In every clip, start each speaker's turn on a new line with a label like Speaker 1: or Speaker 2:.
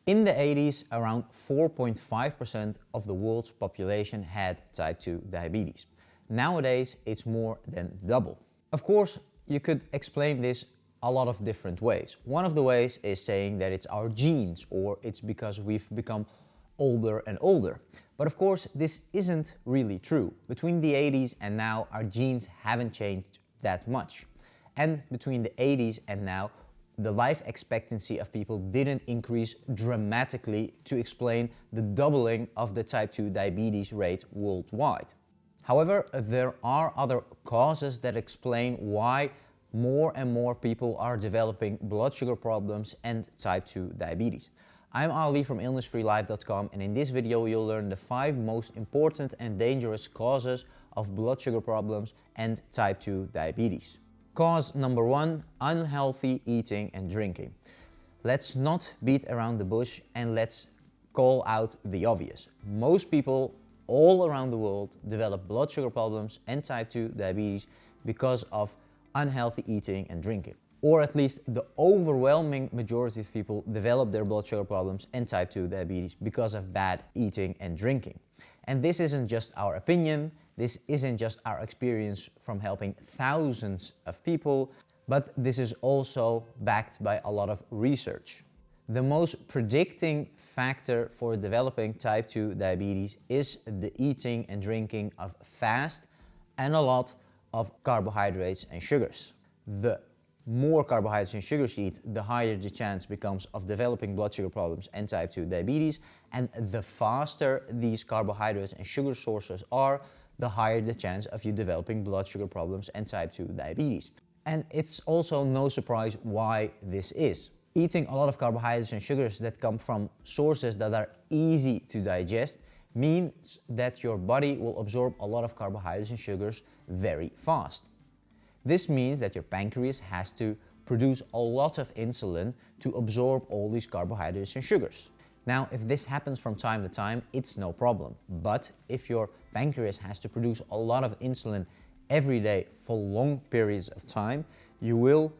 Speaker 1: In the 80s, around 4.5% of the world's population had type 2 diabetes. Nowadays, it's more than double. Of course, you could explain this a lot of different ways. One of the ways is saying that it's our genes, or it's because we've become older and older. But of course, this isn't really true. Between the 80s and now, our genes haven't changed that much. And between the 80s and now, the life expectancy of people didn't increase dramatically to explain the doubling of the type 2 diabetes rate worldwide. However, there are other causes that explain why more and more people are developing blood sugar problems and type 2 diabetes. I'm Ali from illnessfreelife.com, and in this video you'll learn the 5 most important and dangerous causes of blood sugar problems and type 2 diabetes. Cause number 1, unhealthy eating and drinking. Let's not beat around the bush and let's call out the obvious. Most people all around the world develop blood sugar problems and type 2 diabetes because of unhealthy eating and drinking. Or at least the overwhelming majority of people develop their blood sugar problems and type 2 diabetes because of bad eating and drinking. And this isn't just our opinion, this isn't just our experience from helping thousands of people, but this is also backed by a lot of research. The most predicting factor for developing type 2 diabetes is the eating and drinking of fast and a lot of carbohydrates and sugars. The more carbohydrates and sugars you eat, the higher the chance becomes of developing blood sugar problems and type 2 diabetes, and the faster these carbohydrates and sugar sources are, the higher the chance of you developing blood sugar problems and type 2 diabetes. And it's also no surprise why this is. Eating a lot of carbohydrates and sugars that come from sources that are easy to digest means that your body will absorb a lot of carbohydrates and sugars very fast. This means that your pancreas has to produce a lot of insulin to absorb all these carbohydrates and sugars. Now, if this happens from time to time, it's no problem. But if your pancreas has to produce a lot of insulin every day for long periods of time, you will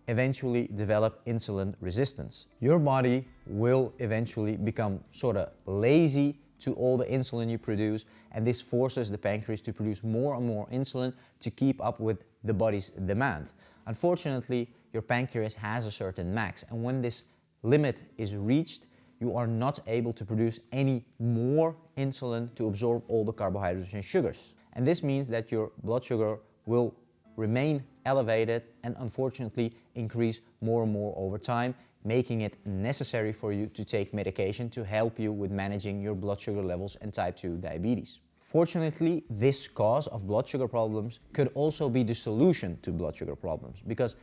Speaker 1: eventually develop insulin resistance. Your body will eventually become sort of lazy to all the insulin you produce, and this forces the pancreas to produce more and more insulin to keep up with the body's demand. Unfortunately, your pancreas has a certain max, and when this limit is reached, you are not able to produce any more insulin to absorb all the carbohydrates and sugars. And this means that your blood sugar will remain elevated and unfortunately increase more and more over time, making it necessary for you to take medication to help you with managing your blood sugar levels and type 2 diabetes. Fortunately, this cause of blood sugar problems could also be the solution to blood sugar problems, because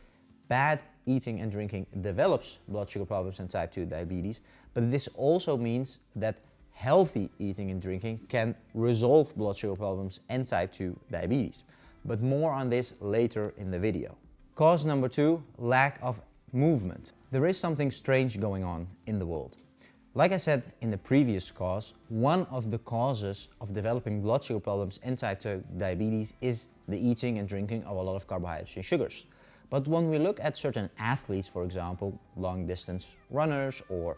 Speaker 1: bad eating and drinking develops blood sugar problems and type 2 diabetes, but this also means that healthy eating and drinking can resolve blood sugar problems and type 2 diabetes. But more on this later in the video. Cause number 2, lack of movement. There is something strange going on in the world. Like I said in the previous cause, one of the causes of developing blood sugar problems and type 2 diabetes is the eating and drinking of a lot of carbohydrates and sugars. But when we look at certain athletes, for example, long distance runners or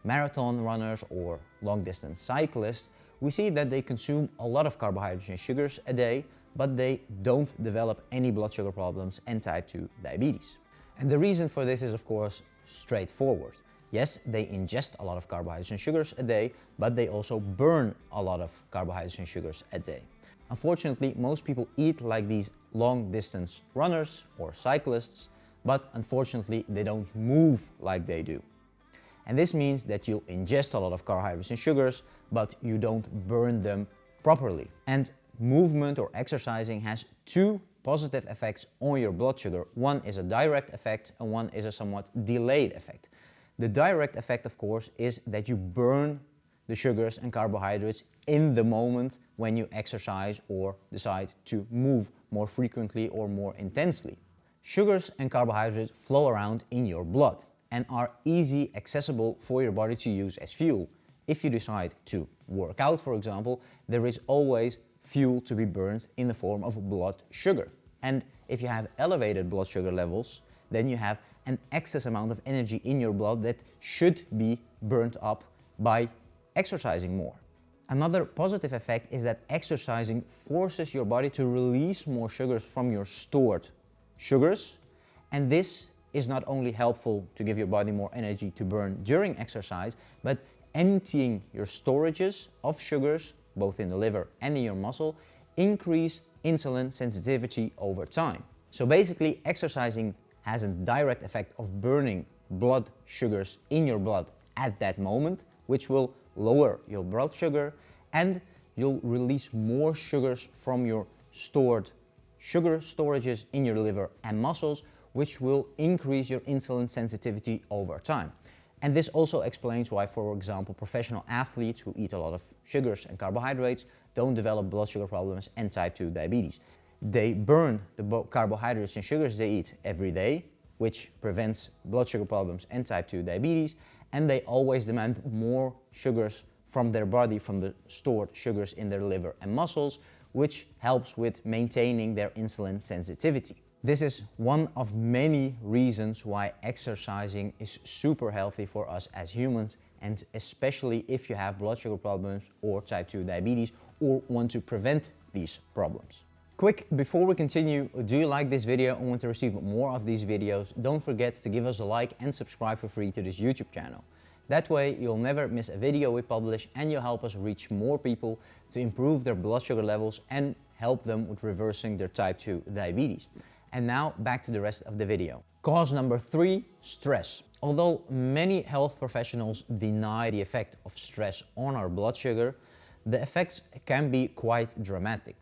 Speaker 1: marathon runners or long distance cyclists, we see that they consume a lot of carbohydrates and sugars a day, but they don't develop any blood sugar problems and type 2 diabetes. And the reason for this is, of course, straightforward. Yes, they ingest a lot of carbohydrates and sugars a day, but they also burn a lot of carbohydrates and sugars a day. Unfortunately, most people eat like these long distance runners or cyclists, but unfortunately they don't move like they do. And this means that you'll ingest a lot of carbohydrates and sugars, but you don't burn them properly. And movement or exercising has 2 positive effects on your blood sugar. One is a direct effect and one is a somewhat delayed effect. The direct effect, of course, is that you burn the sugars and carbohydrates in the moment when you exercise or decide to move more frequently or more intensely. Sugars and carbohydrates flow around in your blood and are easy accessible for your body to use as fuel. If you decide to work out, for example, there is always fuel to be burned in the form of blood sugar. And if you have elevated blood sugar levels, then you have an excess amount of energy in your blood that should be burnt up by exercising more. Another positive effect is that exercising forces your body to release more sugars from your stored sugars, and this is not only helpful to give your body more energy to burn during exercise, but emptying your storages of sugars, both in the liver and in your muscle, increase insulin sensitivity over time. So basically, exercising has a direct effect of burning blood sugars in your blood at that moment, which will lower your blood sugar, and you'll release more sugars from your stored sugar storages in your liver and muscles, which will increase your insulin sensitivity over time. And this also explains why, for example, professional athletes who eat a lot of sugars and carbohydrates don't develop blood sugar problems and type 2 diabetes. They burn the carbohydrates and sugars they eat every day, which prevents blood sugar problems and type 2 diabetes, and they always demand more sugars from their body, from the stored sugars in their liver and muscles, which helps with maintaining their insulin sensitivity. This is one of many reasons why exercising is super healthy for us as humans, and especially if you have blood sugar problems or type 2 diabetes or want to prevent these problems. Quick, before we continue, do you like this video and want to receive more of these videos? Don't forget to give us a like and subscribe for free to this YouTube channel. That way you'll never miss a video we publish, and you'll help us reach more people to improve their blood sugar levels and help them with reversing their type 2 diabetes. And now back to the rest of the video. Cause number 3, stress. Although many health professionals deny the effect of stress on our blood sugar, the effects can be quite dramatic.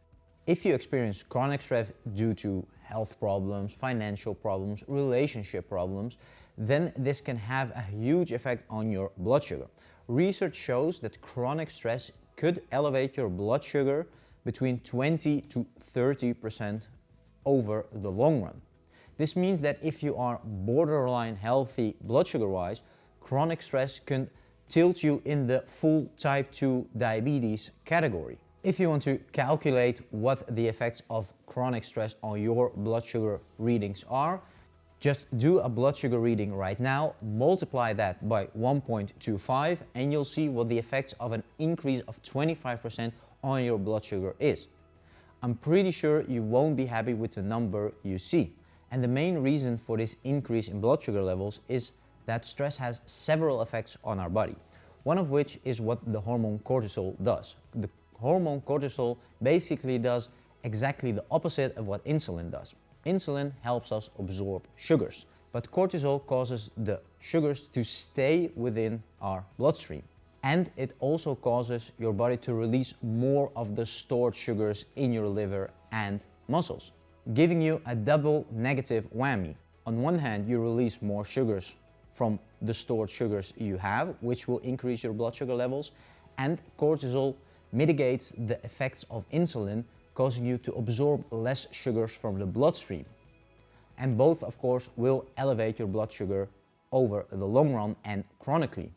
Speaker 1: If you experience chronic stress due to health problems, financial problems, relationship problems, then this can have a huge effect on your blood sugar. Research shows that chronic stress could elevate your blood sugar between 20 to 30% over the long run. This means that if you are borderline healthy blood sugar-wise, chronic stress can tilt you in the full type 2 diabetes category. If you want to calculate what the effects of chronic stress on your blood sugar readings are, just do a blood sugar reading right now, multiply that by 1.25, and you'll see what the effects of an increase of 25% on your blood sugar is. I'm pretty sure you won't be happy with the number you see. And the main reason for this increase in blood sugar levels is that stress has several effects on our body, one of which is what the hormone cortisol does. The hormone cortisol basically does exactly the opposite of what insulin does. Insulin helps us absorb sugars, but cortisol causes the sugars to stay within our bloodstream. And it also causes your body to release more of the stored sugars in your liver and muscles, giving you a double negative whammy. On one hand, you release more sugars from the stored sugars you have, which will increase your blood sugar levels, and cortisol mitigates the effects of insulin, causing you to absorb less sugars from the bloodstream. And both, of course, will elevate your blood sugar over the long run and chronically.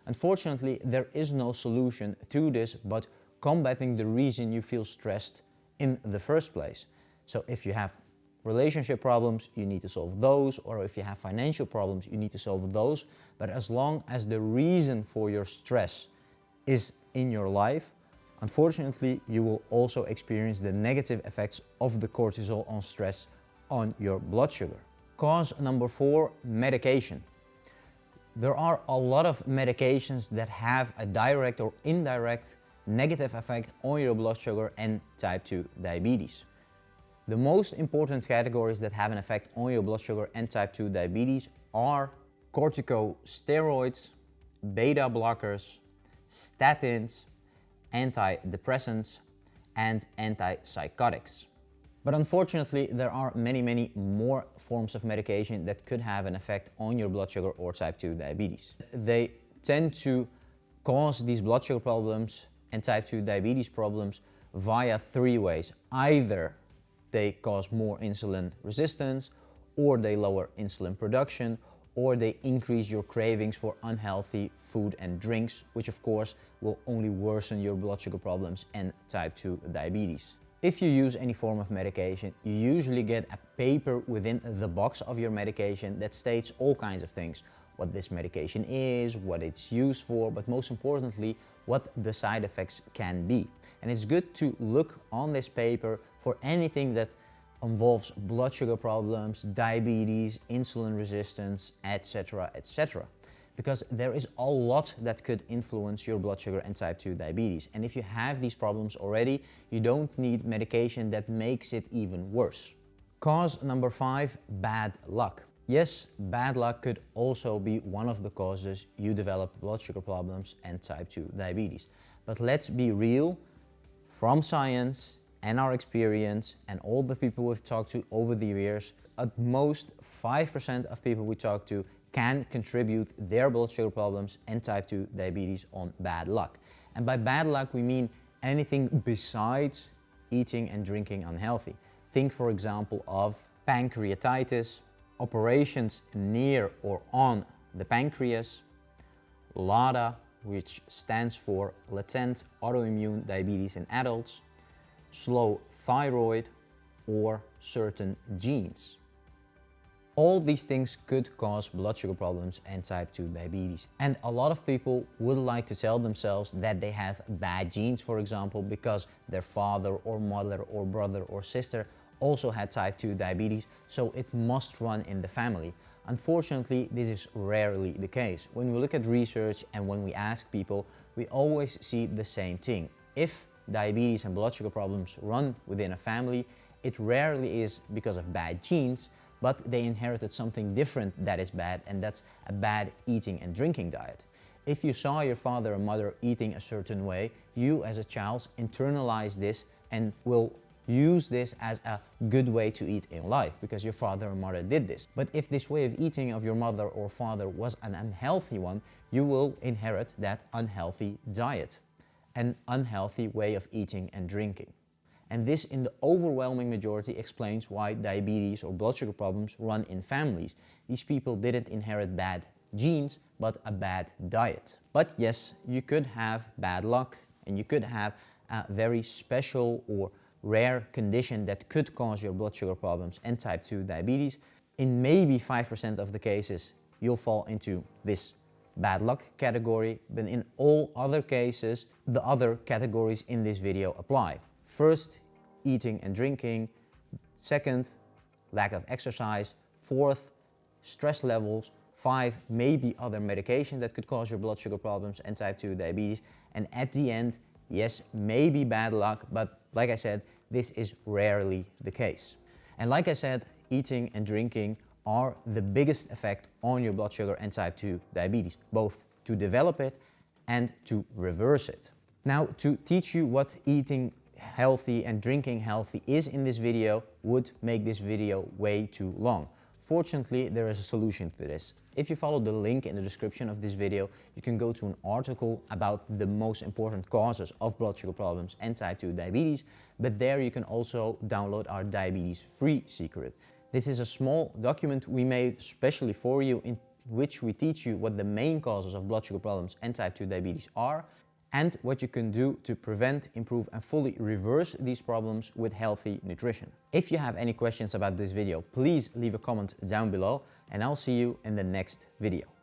Speaker 1: Unfortunately, there is no solution to this but combating the reason you feel stressed in the first place. So if you have relationship problems, you need to solve those, or if you have financial problems, you need to solve those. But as long as the reason for your stress is in your life, unfortunately, you will also experience the negative effects of the cortisol on stress on your blood sugar. Cause number 4, medication. There are a lot of medications that have a direct or indirect negative effect on your blood sugar and type 2 diabetes. The most important categories that have an effect on your blood sugar and type 2 diabetes are corticosteroids, beta blockers, statins, antidepressants, and antipsychotics. But unfortunately, there are many more forms of medication that could have an effect on your blood sugar or type 2 diabetes. They tend to cause these blood sugar problems and type 2 diabetes problems via 3 ways. Either they cause more insulin resistance, or they lower insulin production, or they increase your cravings for unhealthy food and drinks, which of course will only worsen your blood sugar problems and type 2 diabetes. If you use any form of medication, you usually get a paper within the box of your medication that states all kinds of things. what this medication is, what it's used for, but most importantly, what the side effects can be. And it's good to look on this paper for anything that involves blood sugar problems, diabetes, insulin resistance, etc., etc. Because there is a lot that could influence your blood sugar and type 2 diabetes. And if you have these problems already, you don't need medication that makes it even worse. Cause number 5, bad luck. Yes, bad luck could also be one of the causes you develop blood sugar problems and type 2 diabetes. But let's be real, from science and our experience and all the people we've talked to over the years, at most 5% of people we talk to can contribute their blood sugar problems and type 2 diabetes on bad luck. And by bad luck, we mean anything besides eating and drinking unhealthy. Think, for example, of pancreatitis, operations near or on the pancreas, LADA, which stands for latent autoimmune diabetes in adults, slow thyroid, or certain genes. All these things could cause blood sugar problems and type 2 diabetes. And a lot of people would like to tell themselves that they have bad genes, for example, because their father or mother or brother or sister also had type 2 diabetes, so it must run in the family. Unfortunately, this is rarely the case. When we look at research and when we ask people, we always see the same thing. If diabetes and blood sugar problems run within a family, it rarely is because of bad genes, but they inherited something different that is bad, and that's a bad eating and drinking diet. If you saw your father or mother eating a certain way, you as a child internalize this and will use this as a good way to eat in life because your father or mother did this. But if this way of eating of your mother or father was an unhealthy one, you will inherit that unhealthy diet, an unhealthy way of eating and drinking. And this, in the overwhelming majority, explains why diabetes or blood sugar problems run in families. These people didn't inherit bad genes, but a bad diet. But yes, you could have bad luck and you could have a very special or rare condition that could cause your blood sugar problems and type 2 diabetes. In maybe 5% of the cases, you'll fall into this bad luck category, but in all other cases, the other categories in this video apply. First, eating and drinking. Second, lack of exercise. Fourth, stress levels. 5, maybe other medication that could cause your blood sugar problems and type 2 diabetes. And at the end, yes, maybe bad luck, but like I said, this is rarely the case. And like I said, eating and drinking are the biggest effect on your blood sugar and type 2 diabetes, both to develop it and to reverse it. Now, to teach you what eating healthy and drinking healthy is in this video would make this video way too long. Fortunately, there is a solution to this. If you follow the link in the description of this video, you can go to an article about the most important causes of blood sugar problems and type 2 diabetes, but there you can also download our diabetes-free secret. This is a small document we made specially for you in which we teach you what the main causes of blood sugar problems and type 2 diabetes are, and what you can do to prevent, improve and fully reverse these problems with healthy nutrition. If you have any questions about this video, please leave a comment down below and I'll see you in the next video.